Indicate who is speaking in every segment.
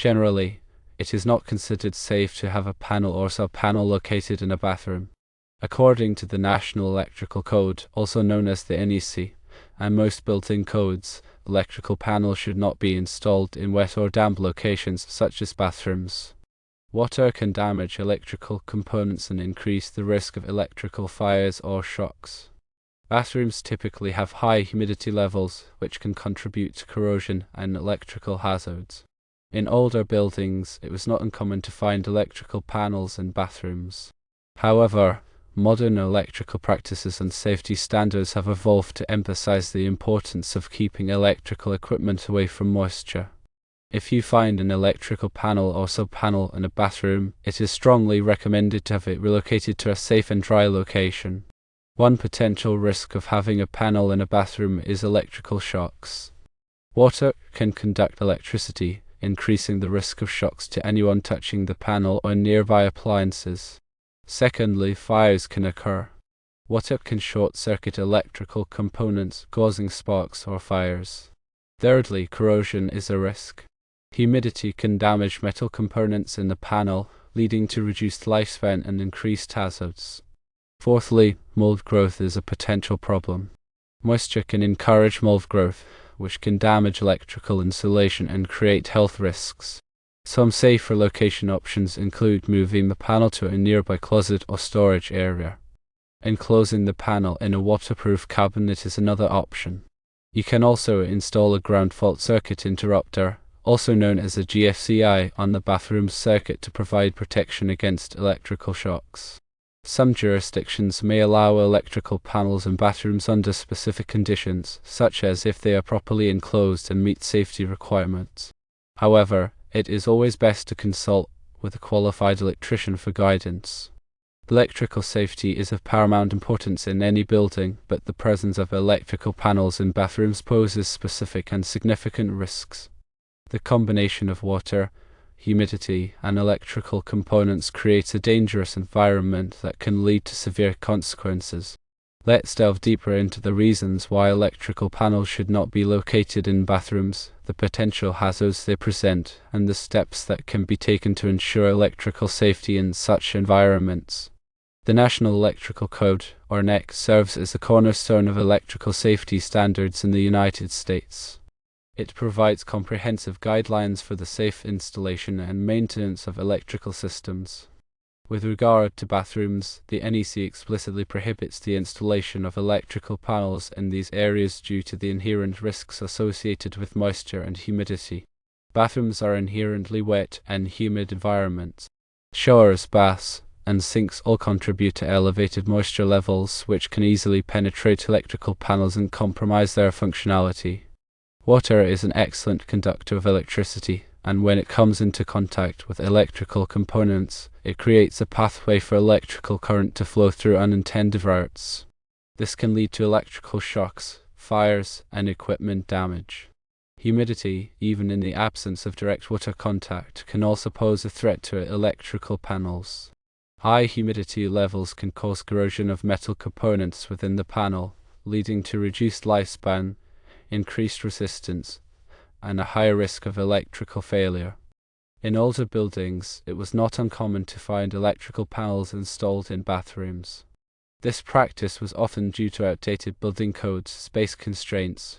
Speaker 1: Generally, it is not considered safe to have a panel or sub-panel located in a bathroom. According to the National Electrical Code, also known as the NEC, and most built-in codes, electrical panels should not be installed in wet or damp locations such as bathrooms. Water can damage electrical components and increase the risk of electrical fires or shocks. Bathrooms typically have high humidity levels, which can contribute to corrosion and electrical hazards. In older buildings, it was not uncommon to find electrical panels in bathrooms. However, modern electrical practices and safety standards have evolved to emphasize the importance of keeping electrical equipment away from moisture. If you find an electrical panel or sub-panel in a bathroom, it is strongly recommended to have it relocated to a safe and dry location. One potential risk of having a panel in a bathroom is electrical shocks. Water can conduct electricity, increasing the risk of shocks to anyone touching the panel or nearby appliances. Secondly, fires can occur. Water can short-circuit electrical components, causing sparks or fires. Thirdly, corrosion is a risk. Humidity can damage metal components in the panel, leading to reduced lifespan and increased hazards. Fourthly, mold growth is a potential problem. Moisture can encourage mold growth, which can damage electrical insulation and create health risks. Some safe relocation options include moving the panel to a nearby closet or storage area. Enclosing the panel in a waterproof cabinet is another option. You can also install a ground fault circuit interrupter, also known as a GFCI, on the bathroom circuit to provide protection against electrical shocks. Some jurisdictions may allow electrical panels in bathrooms under specific conditions, such as if they are properly enclosed and meet safety requirements. However, it is always best to consult with a qualified electrician for guidance. Electrical safety is of paramount importance in any building, but the presence of electrical panels in bathrooms poses specific and significant risks. The combination of water, humidity, and electrical components creates a dangerous environment that can lead to severe consequences. Let's delve deeper into the reasons why electrical panels should not be located in bathrooms, the potential hazards they present, and the steps that can be taken to ensure electrical safety in such environments. The National Electrical Code, or NEC, serves as the cornerstone of electrical safety standards in the United States. It provides comprehensive guidelines for the safe installation and maintenance of electrical systems. With regard to bathrooms, the NEC explicitly prohibits the installation of electrical panels in these areas due to the inherent risks associated with moisture and humidity. Bathrooms are inherently wet and humid environments. Showers, baths, and sinks all contribute to elevated moisture levels, which can easily penetrate electrical panels and compromise their functionality. Water is an excellent conductor of electricity, and when it comes into contact with electrical components, it creates a pathway for electrical current to flow through unintended routes. This can lead to electrical shocks, fires, and equipment damage. Humidity, even in the absence of direct water contact, can also pose a threat to electrical panels. High humidity levels can cause corrosion of metal components within the panel, leading to reduced lifespan, increased resistance, and a higher risk of electrical failure. In older buildings, it was not uncommon to find electrical panels installed in bathrooms. This practice was often due to outdated building codes, space constraints,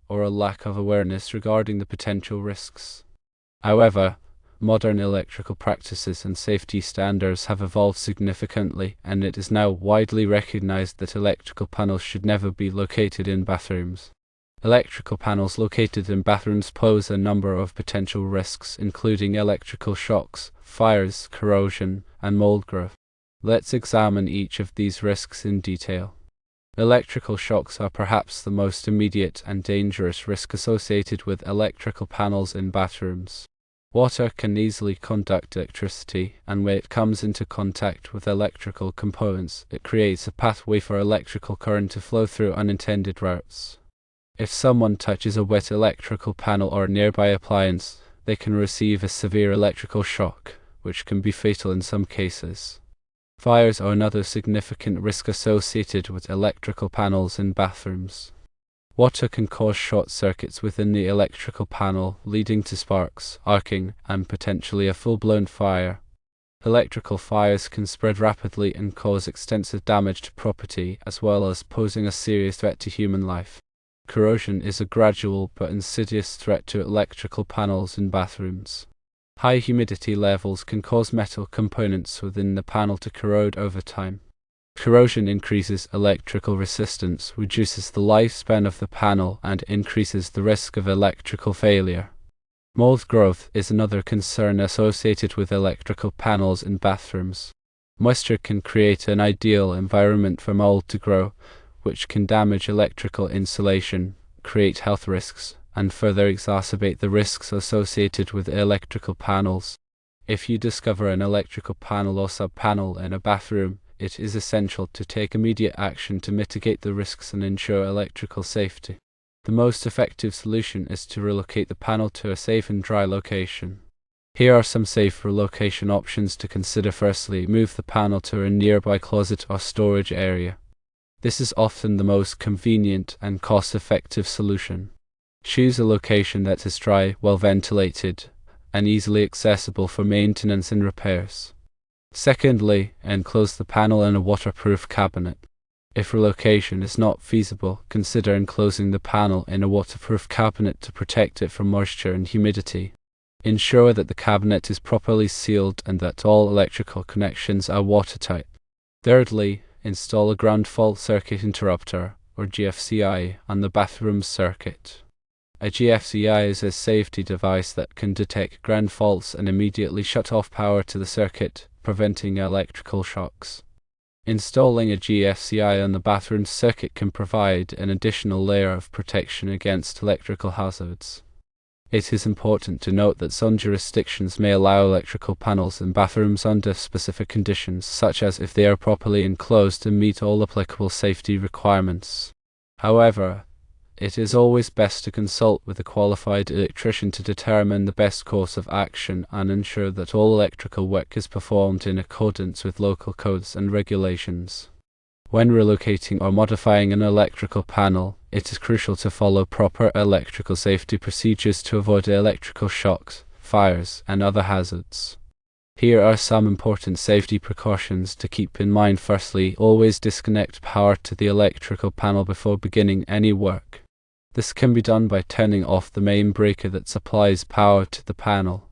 Speaker 1: or a lack of awareness regarding the potential risks. However, modern electrical practices and safety standards have evolved significantly, and it is now widely recognized that electrical panels should never be located in bathrooms. Electrical panels located in bathrooms pose a number of potential risks, including electrical shocks, fires, corrosion, and mold growth. Let's examine each of these risks in detail. Electrical shocks are perhaps the most immediate and dangerous risk associated with electrical panels in bathrooms. Water can easily conduct electricity, and when it comes into contact with electrical components, it creates a pathway for electrical current to flow through unintended routes. If someone touches a wet electrical panel or a nearby appliance, they can receive a severe electrical shock, which can be fatal in some cases. Fires are another significant risk associated with electrical panels in bathrooms. Water can cause short circuits within the electrical panel, leading to sparks, arcing, and potentially a full-blown fire. Electrical fires can spread rapidly and cause extensive damage to property, as well as posing a serious threat to human life. Corrosion is a gradual but insidious threat to electrical panels in bathrooms. High humidity levels can cause metal components within the panel to corrode over time. Corrosion increases electrical resistance, reduces the lifespan of the panel, and increases the risk of electrical failure. Mold growth is another concern associated with electrical panels in bathrooms. Moisture can create an ideal environment for mold to grow, which can damage electrical insulation, create health risks, and further exacerbate the risks associated with electrical panels. If you discover an electrical panel or sub-panel in a bathroom, it is essential to take immediate action to mitigate the risks and ensure electrical safety. The most effective solution is to relocate the panel to a safe and dry location. Here are some safe relocation options to consider. Firstly, move the panel to a nearby closet or storage area. This is often the most convenient and cost-effective solution. Choose a location that is dry, well ventilated, and easily accessible for maintenance and repairs. Secondly, enclose the panel in a waterproof cabinet. If relocation is not feasible, consider enclosing the panel in a waterproof cabinet to protect it from moisture and humidity. Ensure that the cabinet is properly sealed and that all electrical connections are watertight. Thirdly, install a ground fault circuit interrupter, or GFCI, on the bathroom circuit. A GFCI is a safety device that can detect ground faults and immediately shut off power to the circuit, preventing electrical shocks. Installing a GFCI on the bathroom circuit can provide an additional layer of protection against electrical hazards. It is important to note that some jurisdictions may allow electrical panels in bathrooms under specific conditions, such as if they are properly enclosed and meet all applicable safety requirements. However, it is always best to consult with a qualified electrician to determine the best course of action and ensure that all electrical work is performed in accordance with local codes and regulations. When relocating or modifying an electrical panel, it is crucial to follow proper electrical safety procedures to avoid electrical shocks, fires, and other hazards. Here are some important safety precautions to keep in mind. Firstly, always disconnect power to the electrical panel before beginning any work. This can be done by turning off the main breaker that supplies power to the panel.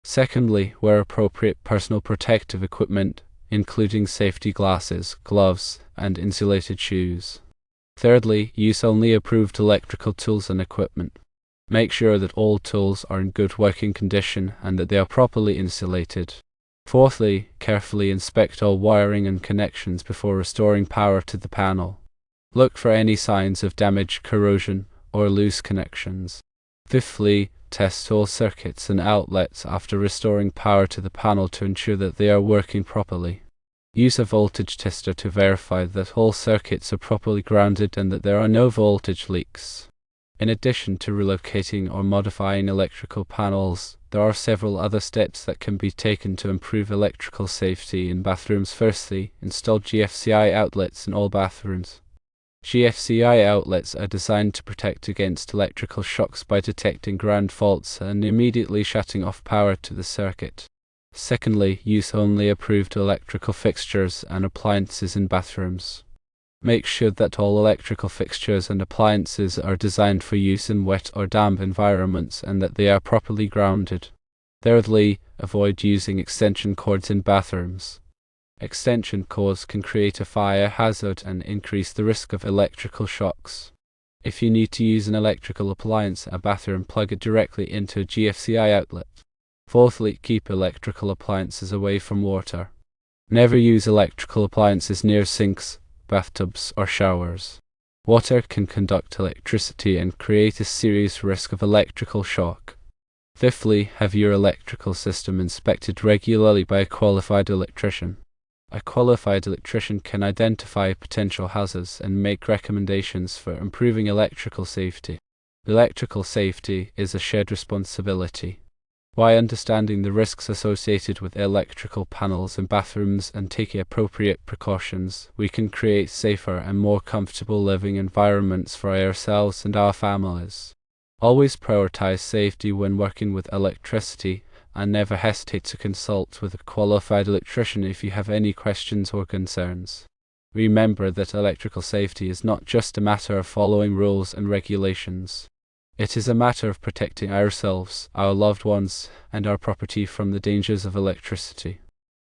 Speaker 1: Secondly, wear appropriate personal protective equipment, including safety glasses, gloves, and insulated shoes. Thirdly, use only approved electrical tools and equipment. Make sure that all tools are in good working condition and that they are properly insulated. Fourthly, carefully inspect all wiring and connections before restoring power to the panel. Look for any signs of damage, corrosion, or loose connections. Fifthly, test all circuits and outlets after restoring power to the panel to ensure that they are working properly. Use a voltage tester to verify that all circuits are properly grounded and that there are no voltage leaks. In addition to relocating or modifying electrical panels, there are several other steps that can be taken to improve electrical safety in bathrooms. Firstly, install GFCI outlets in all bathrooms. GFCI outlets are designed to protect against electrical shocks by detecting ground faults and immediately shutting off power to the circuit. Secondly, use only approved electrical fixtures and appliances in bathrooms. Make sure that all electrical fixtures and appliances are designed for use in wet or damp environments and that they are properly grounded. Thirdly, avoid using extension cords in bathrooms. Extension cords can create a fire hazard and increase the risk of electrical shocks. If you need to use an electrical appliance in a bathroom, plug it directly into a GFCI outlet. Fourthly, keep electrical appliances away from water. Never use electrical appliances near sinks, bathtubs, or showers. Water can conduct electricity and create a serious risk of electrical shock. Fifthly, have your electrical system inspected regularly by a qualified electrician. A qualified electrician can identify potential hazards and make recommendations for improving electrical safety. Electrical safety is a shared responsibility. By understanding the risks associated with electrical panels in bathrooms and taking appropriate precautions, we can create safer and more comfortable living environments for ourselves and our families. Always prioritize safety when working with electricity, and never hesitate to consult with a qualified electrician if you have any questions or concerns. Remember that electrical safety is not just a matter of following rules and regulations. It is a matter of protecting ourselves, our loved ones, and our property from the dangers of electricity.